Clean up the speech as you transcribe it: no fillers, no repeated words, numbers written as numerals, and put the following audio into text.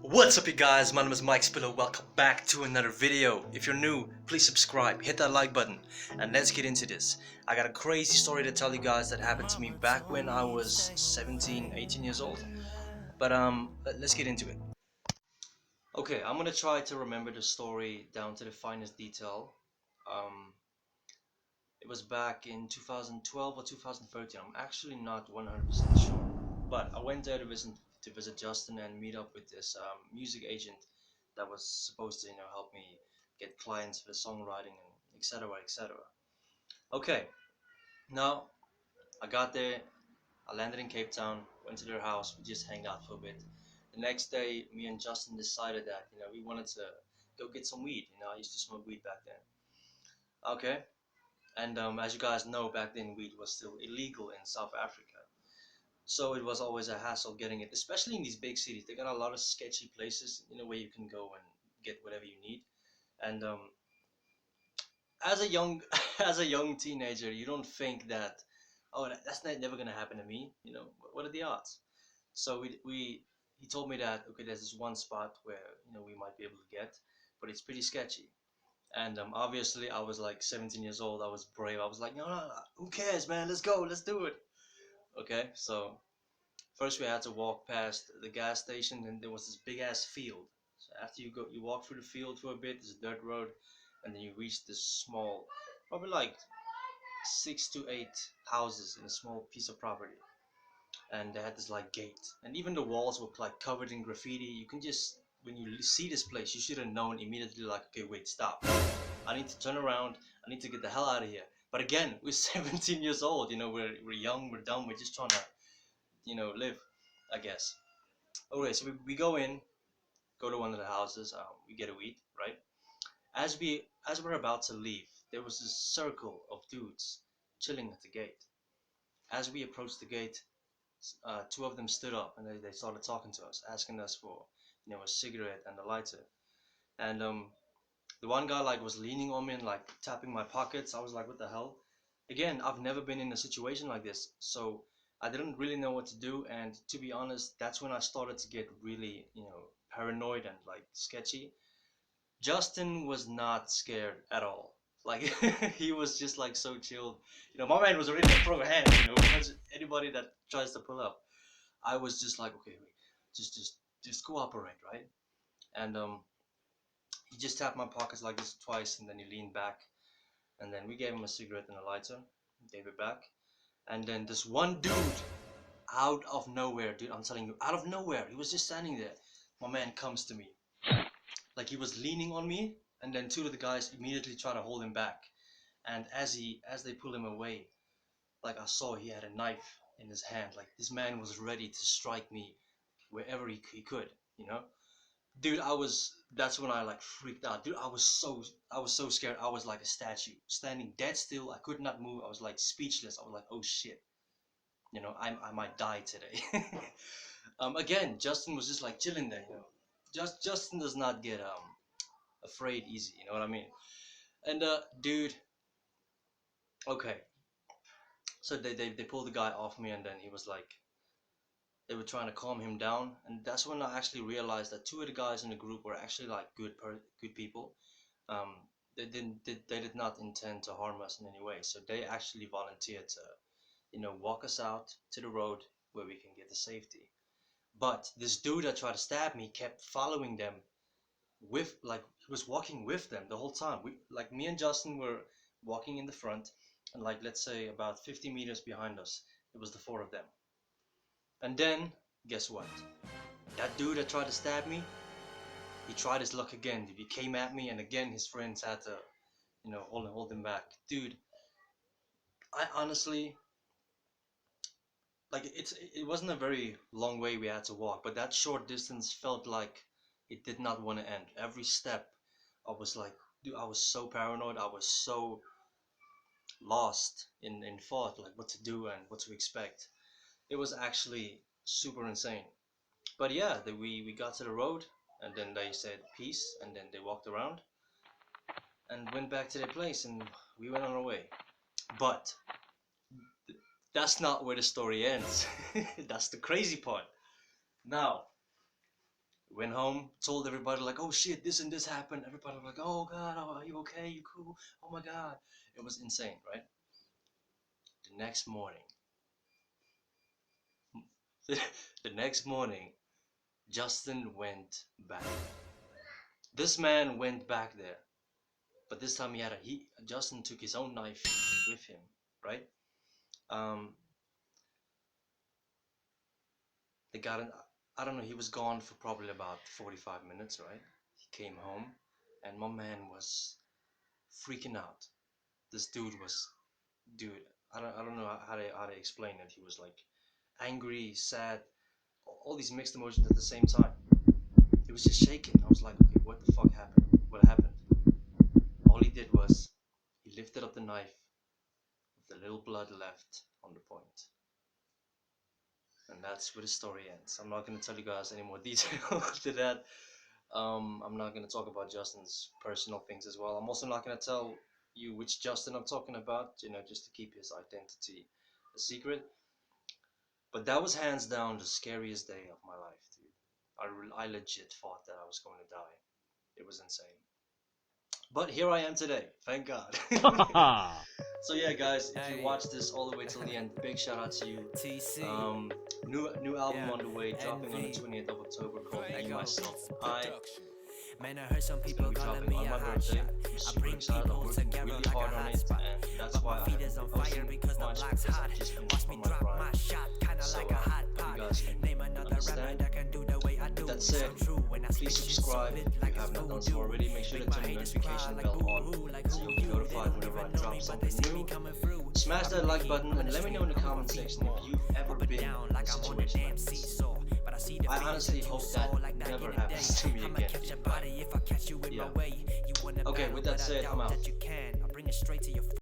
What's up you guys, my name is Mike Spillo, welcome back to another video. If you're new, please subscribe, hit that like button, and let's get into this. I got a crazy story to tell you guys that happened to me back when I was 17, 18 years old. But let's get into it. Okay, I'm gonna try to remember the story down to the finest detail. Um, it was back in 2012 or 2013, I'm actually not 100% sure. But I went there to visit Justin and meet up with this music agent that was supposed to help me get clients for songwriting and etc etc. Okay, now I got there, I landed in Cape Town, went to their house, we just hanged out for a bit. The next day, me and Justin decided that we wanted to go get some weed. I used to smoke weed back then. Okay, and as you guys know, back then weed was still illegal in South Africa. So it was always a hassle getting it, especially in these big cities. They got a lot of sketchy places, where you can go and get whatever you need. And as a young, as a young teenager, you don't think that, oh, that's never gonna happen to me. What are the odds? So he told me that okay, there's this one spot where we might be able to get, but it's pretty sketchy. And obviously, I was like 17 years old. I was brave. I was like, no, no, no, who cares, man? Let's go. Let's do it. Okay, so first we had to walk past the gas station, and there was this big ass field. So after you walk through the field for a bit, there's a dirt road, and then you reach this small, probably like 6 to 8 houses in a small piece of property. And they had this like gate, and even the walls were like covered in graffiti. You can just, when you see this place, you should have known immediately, like, okay, wait, stop. I need to turn around. I need to get the hell out of here. But again, we're 17 years old. We're young, we're dumb, we're just trying to live, I guess. Okay, so we go in, go to one of the houses, we get a weed, right? As we're about to leave, there was this circle of dudes chilling at the gate. As we approached the gate, two of them stood up and they started talking to us, asking us for a cigarette and a lighter. And the one guy like was leaning on me and like tapping my pockets. I was like, what the hell? Again, I've never been in a situation like this, so I didn't really know what to do. And to be honest, that's when I started to get really, paranoid and like sketchy. Justin was not scared at all. Like he was just like so chilled. My man was ready to throw a hand. Punch anybody that tries to pull up. I was just like, okay, wait, just cooperate, right? And he just tapped my pockets like this twice, and then he leaned back, and then we gave him a cigarette and a lighter, gave it back, and then this one dude, out of nowhere, dude, I'm telling you, out of nowhere, he was just standing there. My man comes to me, like he was leaning on me, and then two of the guys immediately try to hold him back, and as they pull him away, like I saw he had a knife in his hand, like this man was ready to strike me wherever he could, you know. Dude, that's when I like freaked out. Dude, I was so scared. I was like a statue, standing dead still. I could not move. I was like speechless. I was like, oh shit, I might die today. Again, Justin was just like chilling there. Justin does not get afraid easy. You know what I mean? And dude, okay. So they pulled the guy off me, and then he was like, they were trying to calm him down, and that's when I actually realized that two of the guys in the group were actually like good people. um, they did not intend to harm us in any way. So they actually volunteered to, walk us out to the road where we can get to safety. But this dude that tried to stab me kept following them, with like he was walking with them the whole time. We, like, me and Justin were walking in the front, and like let's say about 50 meters behind us, it was the four of them. And then guess what? That dude that tried to stab me, he tried his luck again. He came at me, and again his friends had to, hold him back. Dude, I honestly, like, it wasn't a very long way we had to walk, but that short distance felt like it did not want to end. Every step, I was like, dude, I was so paranoid. I was so lost in thought, like what to do and what to expect. It was actually super insane. But yeah, we got to the road, and then they said peace, and then they walked around and went back to their place, and we went on our way. But that's not where the story ends. That's the crazy part. Now, Went home, told everybody like, oh shit, this and this happened. Everybody was like, oh god, are you okay? You cool? Oh my god. It was insane, right? The next morning, the next morning, Justin went back. This man went back there, but this time Justin took his own knife with him, right? Um, they got an, I don't know, he was gone for probably about 45 minutes, right? He came home, and my man was freaking out. This dude, I don't know how to explain it. He was like angry, sad, all these mixed emotions at the same time. He was just shaking. I was like, okay, what the fuck happened? What happened? All he did was he lifted up the knife with the little blood left on the point. And that's where the story ends. I'm not going to tell you guys any more detail to that. I'm not going to talk about Justin's personal things as well. I'm also not going to tell you which Justin I'm talking about, just to keep his identity a secret. But that was hands down the scariest day of my life, dude. I legit thought that I was going to die. It was insane. But here I am today, thank God. So yeah, guys, if you watch this all the way till the end, big shout out to you. New album on the way, dropping on the 20th of October, called Me, Myself, and I. Man, I heard some It's people gonna be calling dropping me on a my hot birthday. shot. I'm I super bring excited. I'm people working together really like hard a on hot it, spot. and that's But why my I feet haven't is been on fire posting because the much, block's because hot. I've just been Watch me on my drop grind. my shot, kinda So like a hot hope pot. you guys can Name another rapper understand. that can do the way I do. With that It's said, so true when I please spit shit so subscribe lit if like you it's have not done so voodoo. already. Make sure to Make my turn the haters notification cry bell like on boo-hoo, like so who you'll be you? They notified don't whenever I even know drop me, but they something see me new. coming through. Smash that like button and let me know in the comment street section more. if you've ever Up and been down in a like I'm on a situation damn like this. seesaw. But I see the I visions honestly that you hope saw that like back never in the day. happens to me I'ma again. catch your But body if I catch you in yeah. my way. You wanna Okay, battle, with that but I said, I'm doubt out. that you can. I bring it straight to your